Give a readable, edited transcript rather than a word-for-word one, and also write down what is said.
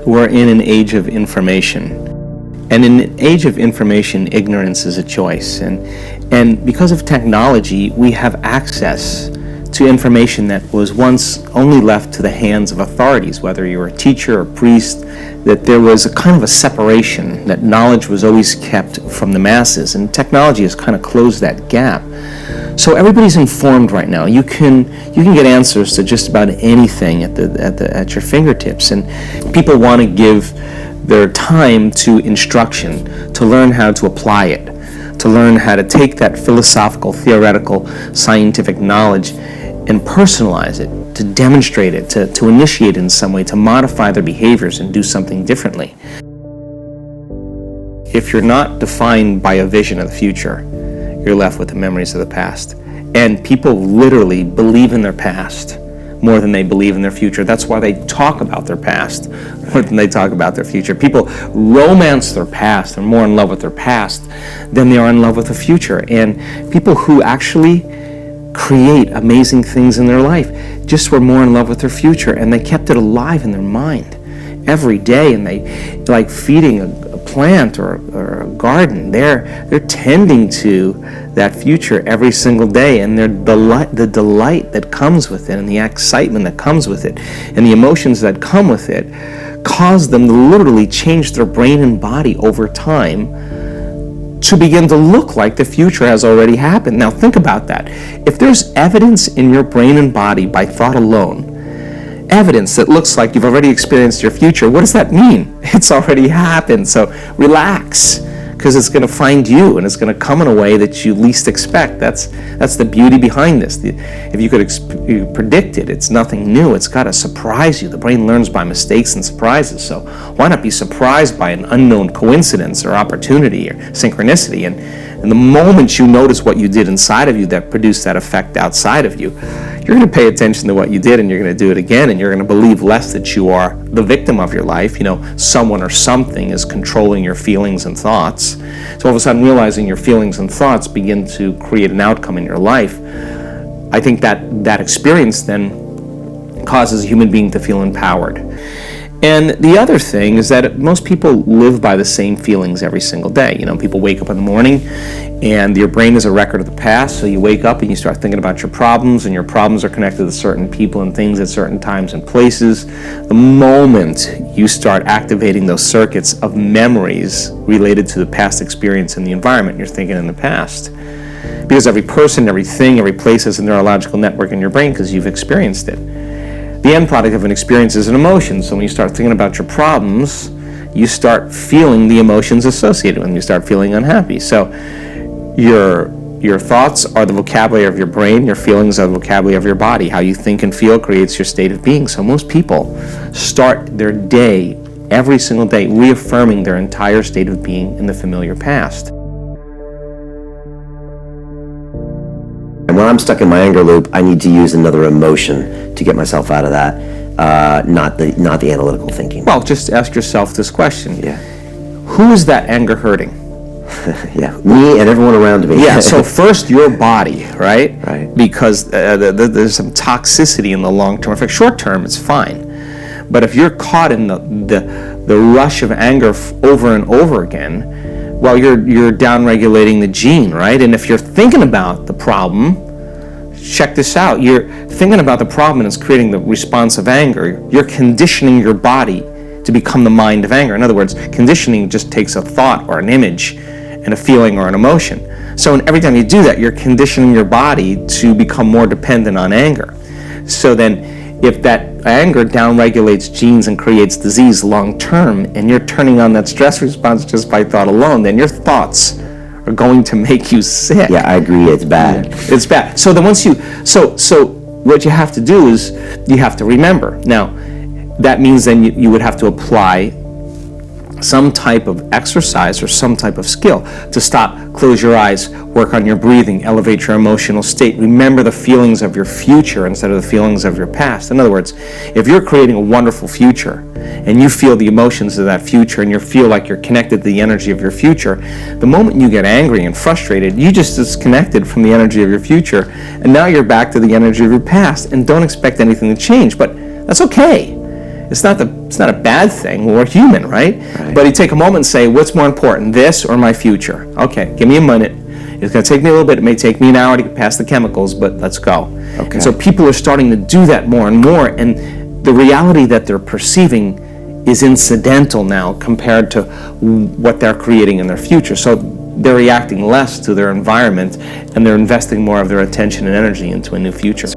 we're in an age of information. And in an age of information, ignorance is a choice. And because of technology, we have access to information that was once only left to the hands of authorities, whether you were a teacher or priest, that there was a kind of a separation, that knowledge was always kept from the masses, and technology has kind of closed that gap. So everybody's informed right now. You can get answers to just about anything at your fingertips, and people want to give their time to instruction, to learn how to apply it, to learn how to take that philosophical, theoretical, scientific knowledge and personalize it, to demonstrate it, to initiate it in some way, to modify their behaviors and do something differently. If you're not defined by a vision of the future, you're left with the memories of the past. And people literally believe in their past more than they believe in their future. That's why they talk about their past more than they talk about their future. People romance their past. They're more in love with their past than they are in love with the future. And people who actually create amazing things in their life just were more in love with their future, and they kept it alive in their mind every day. And they, like feeding a plant or a garden, they're tending to that future every single day, and the delight that comes with it, and the excitement that comes with it, and the emotions that come with it, cause them to literally change their brain and body over time to begin to look like the future has already happened. Now think about that. If there's evidence in your brain and body by thought alone, evidence that looks like you've already experienced your future, what does that mean? It's already happened. So relax, because it's going to find you, and it's going to come in a way that you least expect. That's the beauty behind this. If you could predict it, it's nothing new. It's got to surprise you. The brain learns by mistakes and surprises. So why not be surprised by an unknown coincidence or opportunity or synchronicity? And the moment you notice what you did inside of you that produced that effect outside of you, you're going to pay attention to what you did, and you're going to do it again, and you're going to believe less that you are the victim of your life. Someone or something is controlling your feelings and thoughts. So all of a sudden, realizing your feelings and thoughts begin to create an outcome in your life, I think that experience then causes a human being to feel empowered. And the other thing is that most people live by the same feelings every single day. People wake up in the morning, and your brain is a record of the past, so you wake up and you start thinking about your problems, and your problems are connected to certain people and things at certain times and places. The moment you start activating those circuits of memories related to the past experience and the environment, you're thinking in the past. Because every person, every thing, every place has a neurological network in your brain because you've experienced it. The end product of an experience is an emotion. So when you start thinking about your problems, you start feeling the emotions associated with them. You start feeling unhappy. So your thoughts are the vocabulary of your brain. Your feelings are the vocabulary of your body. How you think and feel creates your state of being. So most people start their day, every single day, reaffirming their entire state of being in the familiar past. And when I'm stuck in my anger loop, I need to use another emotion to get myself out of that, not the analytical thinking. Well, just ask yourself this question. Yeah. Who is that anger hurting? Yeah, me and everyone around me. Yeah, so first your body, right? Right. Because there's some toxicity in the long term. For short term, it's fine. But if you're caught in the rush of anger over and over again, well, you're down-regulating the gene, right? And if you're thinking about the problem, check this out. You're thinking about the problem and it's creating the response of anger. You're conditioning your body to become the mind of anger. In other words, conditioning just takes a thought or an image and a feeling or an emotion. So every time you do that, you're conditioning your body to become more dependent on anger. So then if that anger downregulates genes and creates disease long term, and you're turning on that stress response just by thought alone, then your thoughts are going to make you sick. Yeah, I agree. It's bad. It's bad. So then so what you have to do is you have to remember. Now, that means then you would have to apply some type of exercise or some type of skill to stop, close your eyes, work on your breathing, elevate your emotional state. Remember the feelings of your future instead of the feelings of your past. In other words, if you're creating a wonderful future and you feel the emotions of that future and you feel like you're connected to the energy of your future, the moment you get angry and frustrated, you just disconnected from the energy of your future, and now you're back to the energy of your past, and don't expect anything to change. But that's okay. It's not a bad thing. We're human, right? But you take a moment and say, what's more important, this or my future? Okay, give me a minute. It's going to take me a little bit. It may take me an hour to get past the chemicals, but let's go. Okay. And so people are starting to do that more and more, and the reality that they're perceiving is incidental now compared to what they're creating in their future. So they're reacting less to their environment, and they're investing more of their attention and energy into a new future.